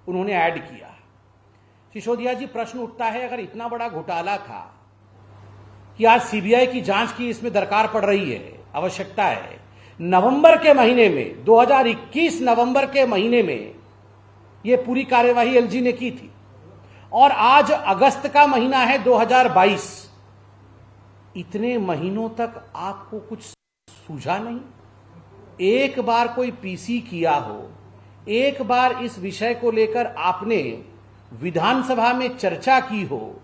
उन्होंने ऐड किया। सिसोदिया जी, प्रश्न उठता है, अगर इतना बड़ा घोटाला था कि आज सीबीआई की जांच की इसमें दरकार पड़ रही है, आवश्यकता है, नवंबर के महीने में, 2021 नवंबर के महीने में यह पूरी कार्यवाही एलजी ने की थी, और आज अगस्त का महीना है 2022, इतने महीनों तक आपको कुछ सूझा नहीं? एक बार कोई पीसी किया हो, एक बार इस विषय को लेकर आपने विधानसभा में चर्चा की हो,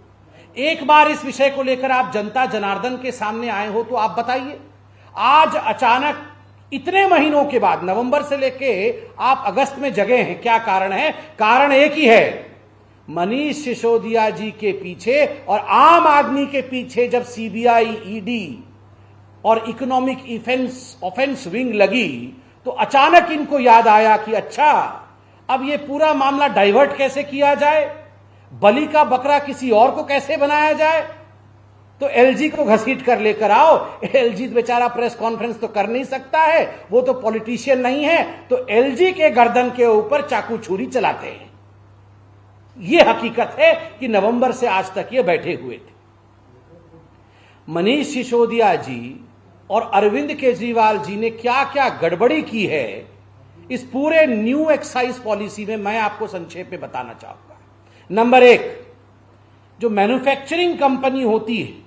एक बार इस विषय को लेकर आप जनता जनार्दन के सामने आए हो, तो आप बताइए आज अचानक इतने महीनों के बाद, नवंबर से लेके आप अगस्त में जगे हैं, क्या कारण है? कारण एक ही है, मनीष सिसोदिया जी के पीछे और आम आदमी के पीछे जब सीबीआई, ईडी और इकोनॉमिक ऑफेंस विंग लगी, तो अचानक इनको याद आया कि अच्छा, अब ये पूरा मामला डाइवर्ट कैसे किया जाए, बलि का बकरा किसी और को कैसे बनाया जाए, तो एलजी को घसीट कर लेकर आओ। एलजी बेचारा प्रेस कॉन्फ्रेंस तो कर नहीं सकता है, वो तो पॉलिटिशियन नहीं है, तो एलजी के गर्दन के ऊपर चाकू छुरी चलाते हैं। यह हकीकत है कि नवंबर से आज तक ये बैठे हुए थे। मनीष सिसोदिया जी और अरविंद केजरीवाल जी ने क्या क्या गड़बड़ी की है इस पूरे न्यू एक्साइज पॉलिसी में, मैं आपको संक्षेप में बताना चाहूंगा। नंबर एक, जो मैन्युफैक्चरिंग कंपनी होती है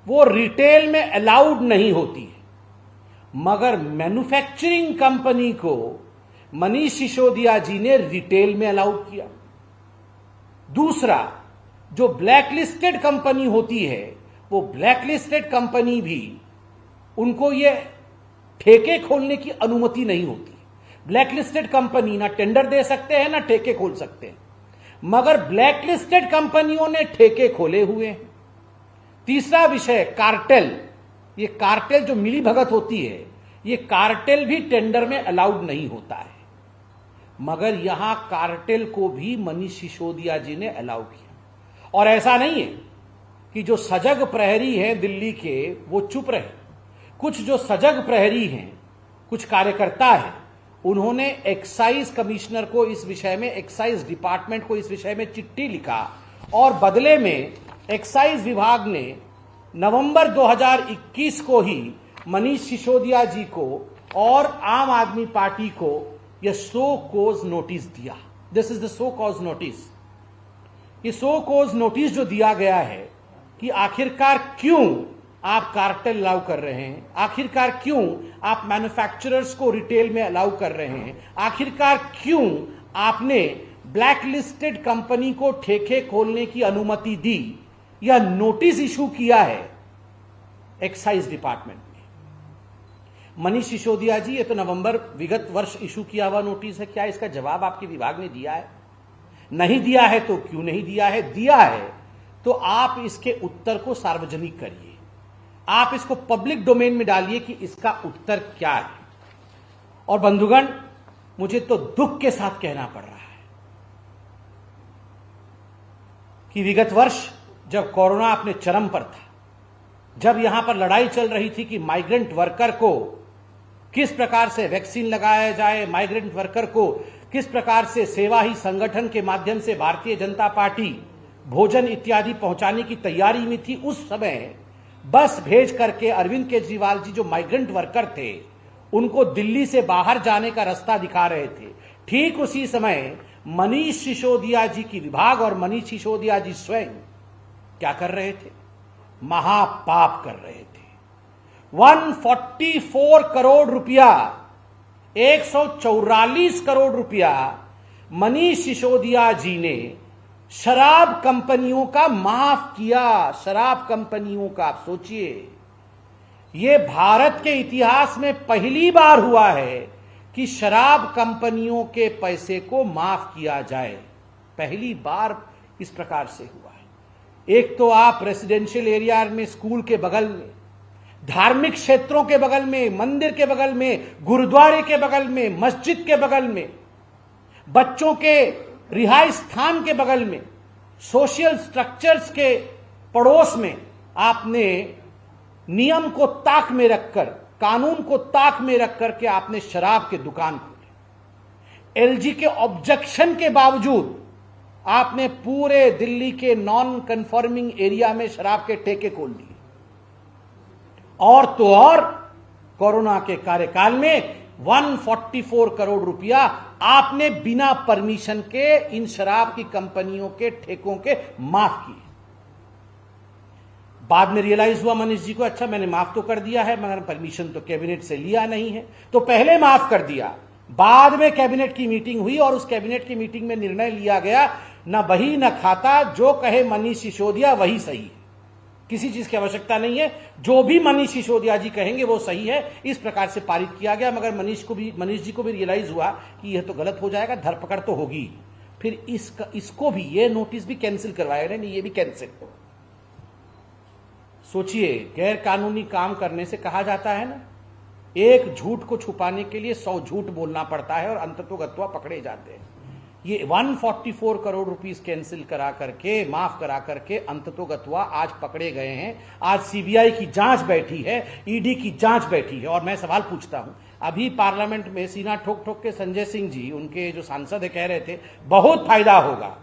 वो रिटेल में अलाउड नहीं होती है, मगर मैन्युफैक्चरिंग कंपनी को मनीष सिसोदिया जी ने रिटेल में अलाउड किया। दूसरा, जो ब्लैकलिस्टेड कंपनी होती है, वो ब्लैकलिस्टेड कंपनी भी, उनको ये ठेके खोलने की अनुमति नहीं होती। ब्लैकलिस्टेड कंपनी ना टेंडर दे सकते हैं ना ठेके खोल सकते हैं, मगर ब्लैकलिस्टेड कंपनियों ने ठेके खोले हुए हैं। तीसरा विषय, कार्टेल। ये कार्टेल जो मिली भगत होती है, ये कार्टेल भी टेंडर में अलाउड नहीं होता है, मगर यहां कार्टेल को भी मनीष सिसोदिया जी ने अलाउ किया। और ऐसा नहीं है कि जो सजग प्रहरी हैं दिल्ली के वो चुप रहे, कुछ जो सजग प्रहरी हैं, कुछ कार्यकर्ता हैं, उन्होंने एक्साइज कमिश्नर को इस विषय में, एक्साइज डिपार्टमेंट को इस विषय में चिट्ठी लिखा, और बदले में एक्साइज विभाग ने नवंबर 2021 को ही मनीष सिसोदिया जी को और आम आदमी पार्टी को यह सो कॉज नोटिस दिया। This is the show cause notice. ये सो कॉज नोटिस जो दिया गया है कि आखिरकार क्यों आप कार्टेल अलाउ कर रहे हैं, आखिरकार क्यों आप मैन्युफैक्चरर्स को रिटेल में अलाउ कर रहे हैं, आखिरकार क्यों आपने ब्लैक लिस्टेड कंपनी को ठेके खोलने की अनुमति दी, यह नोटिस इशू किया है एक्साइज डिपार्टमेंट ने। मनीष सिसोदिया जी, ये तो नवंबर विगत वर्ष इशू किया हुआ नोटिस है, क्या इसका जवाब आपके विभाग ने दिया है? नहीं दिया है तो क्यों नहीं दिया है? दिया है तो आप इसके उत्तर को सार्वजनिक करिए, आप इसको पब्लिक डोमेन में डालिए कि इसका उत्तर क्या है। और बंधुगण, मुझे तो दुख के साथ कहना पड़ रहा है कि विगत वर्ष जब कोरोना अपने चरम पर था, जब यहां पर लड़ाई चल रही थी कि माइग्रेंट वर्कर को किस प्रकार से वैक्सीन लगाया जाए, माइग्रेंट वर्कर को किस प्रकार से सेवा ही संगठन के माध्यम से भारतीय जनता पार्टी भोजन इत्यादि पहुंचाने की तैयारी में थी, उस समय बस भेज करके अरविंद केजरीवाल जी, जो माइग्रेंट वर्कर थे, उनको दिल्ली से बाहर जाने का रास्ता दिखा रहे थे। ठीक उसी समय मनीष सिसोदिया जी की विभाग और मनीष सिसोदिया जी स्वयं क्या कर रहे थे? महापाप कर रहे थे। 144 करोड़ रुपया, 144 करोड़ रुपया मनीष सिसोदिया जी ने शराब कंपनियों का माफ किया। शराब कंपनियों का, आप सोचिए, यह भारत के इतिहास में पहली बार हुआ है कि शराब कंपनियों के पैसे को माफ किया जाए। पहली बार इस प्रकार से हुआ है। एक तो आप रेसिडेंशियल एरिया में, स्कूल के बगल में, धार्मिक क्षेत्रों के बगल में, मंदिर के बगल में, गुरुद्वारे के बगल में, मस्जिद के बगल में, बच्चों के रिहाई स्थान के बगल में, सोशल स्ट्रक्चर्स के पड़ोस में आपने नियम को ताक में रखकर, कानून को ताक में रख करके आपने शराब के दुकान खोले। एलजी के ऑब्जेक्शन के बावजूद आपने पूरे दिल्ली के नॉन कंफर्मिंग एरिया में शराब के ठेके खोल दिए। और तो और कोरोना के कार्यकाल में 144 करोड़ रुपया आपने बिना परमिशन के इन शराब की कंपनियों के ठेकों के माफ किए। बाद में रियलाइज हुआ मनीष जी को, अच्छा मैंने माफ तो कर दिया है मगर परमिशन तो कैबिनेट से लिया नहीं है। तो पहले माफ कर दिया, बाद में कैबिनेट की मीटिंग हुई और उस कैबिनेट की मीटिंग में निर्णय लिया गया न बही न खाता, जो कहे मनीष सिसोदिया वही सही है, किसी चीज की आवश्यकता नहीं है, जो भी मनीष सिसोदिया जी कहेंगे वो सही है। इस प्रकार से पारित किया गया। मगर मनीष जी को भी रियलाइज हुआ कि यह तो गलत हो जाएगा, धरपकड़ तो होगी। फिर इसको भी, ये नोटिस भी कैंसिल करवाया, नहीं ये भी कैंसिल। सोचिए, गैर कानूनी काम करने से कहा जाता है ना, एक झूठ को छुपाने के लिए 100 झूठ बोलना पड़ता है और अंततोगत्वा पकड़े जाते हैं। ये 144 करोड़ रुपीस कैंसिल करा करके, माफ करा करके अंततोगत्वा आज पकड़े गए हैं। आज सीबीआई की जांच बैठी है, ईडी की जांच बैठी है। और मैं सवाल पूछता हूं, अभी पार्लियामेंट में सीना ठोक ठोक के संजय सिंह जी, उनके जो सांसद है, कह रहे थे बहुत फायदा होगा,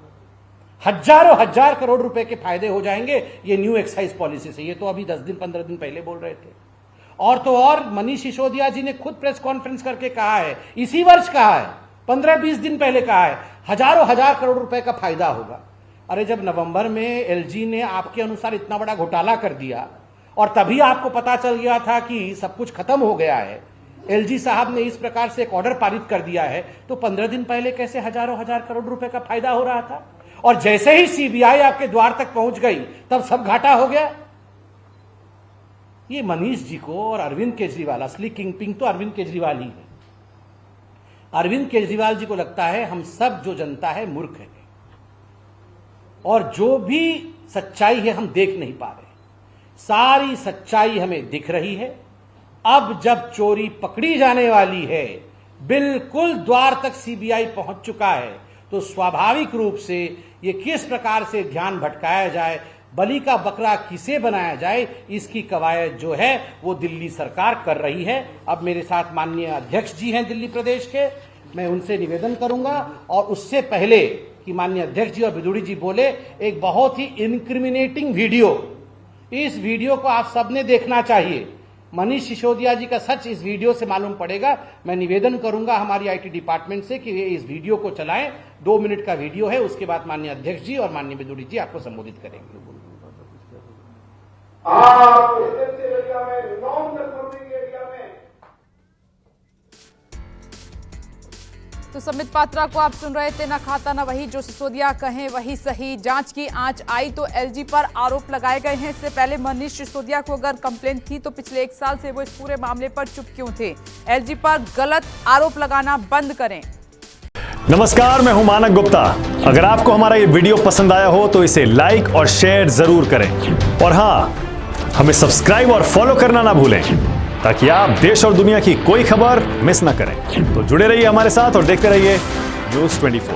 हजारों हजार करोड़ रुपए के फायदे हो जाएंगे ये न्यू एक्साइज पॉलिसी से। ये तो अभी 10 दिन 15 दिन पहले बोल रहे थे। और तो और मनीष सिसोदिया जी ने खुद प्रेस कॉन्फ्रेंस करके कहा है, इसी वर्ष कहा है, 15-20 दिन पहले कहा है, हजारों हजार करोड़ रुपए का फायदा होगा। अरे जब नवंबर में एलजी ने आपके अनुसार इतना बड़ा घोटाला कर दिया और तभी आपको पता चल गया था कि सब कुछ खत्म हो गया है, एलजी साहब ने इस प्रकार से एक ऑर्डर पारित कर दिया है, तो 15 दिन पहले कैसे हजारों हजार करोड़ रुपए का फायदा हो रहा था? और जैसे ही सीबीआई आपके द्वार तक पहुंच गई तब सब घाटा हो गया। ये मनीष जी को और अरविंद केजरीवाल, असली किंगपिन तो अरविंद केजरीवाल ही है। अरविंद केजरीवाल जी को लगता है हम सब जो जनता है मूर्ख है और जो भी सच्चाई है हम देख नहीं पा रहे। सारी सच्चाई हमें दिख रही है। अब जब चोरी पकड़ी जाने वाली है, बिल्कुल द्वार तक सीबीआई पहुंच चुका है, तो स्वाभाविक रूप से ये किस प्रकार से ध्यान भटकाया जाए, बलि का बकरा किसे बनाया जाए, इसकी कवायद जो है वो दिल्ली सरकार कर रही है। अब मेरे साथ माननीय अध्यक्ष जी हैं दिल्ली प्रदेश के, मैं उनसे निवेदन करूंगा। और उससे पहले कि माननीय अध्यक्ष जी और बिदुड़ी जी बोले, एक बहुत ही इंक्रिमिनेटिंग वीडियो, इस वीडियो को आप सबने देखना चाहिए। मनीष सिसोदिया जी का सच इस वीडियो से मालूम पड़ेगा। मैं निवेदन करूंगा हमारी आईटी डिपार्टमेंट से कि वे इस वीडियो को चलाएं। 2 मिनट का वीडियो है, उसके बाद माननीय अध्यक्ष जी और माननीय बिदुड़ी जी आपको संबोधित करेंगे। आप एरिया में, नॉन कंफर्मिंग एरिया में। तो समित पात्रा को आप सुन रहे थे, ना खाता ना वही, जो सिसोदिया कहें वही सही। जांच की आंच आई तो एलजी पर आरोप लगाए गए हैं। इससे पहले मनीष सिसोदिया को अगर कंप्लेंट थी तो पिछले 1 साल से वो इस पूरे मामले पर चुप क्यों थे? एलजी पर गलत आरोप लगाना बंद करें। नमस्कार, मैं हूं मानक गुप्ता। अगर आपको हमारा ये वीडियो पसंद आया हो तो इसे लाइक और शेयर जरूर करें। और हाँ, हमें सब्सक्राइब और फॉलो करना ना भूलें ताकि आप देश और दुनिया की कोई खबर मिस ना करें। तो जुड़े रहिए हमारे साथ और देखते रहिए न्यूज़ 24।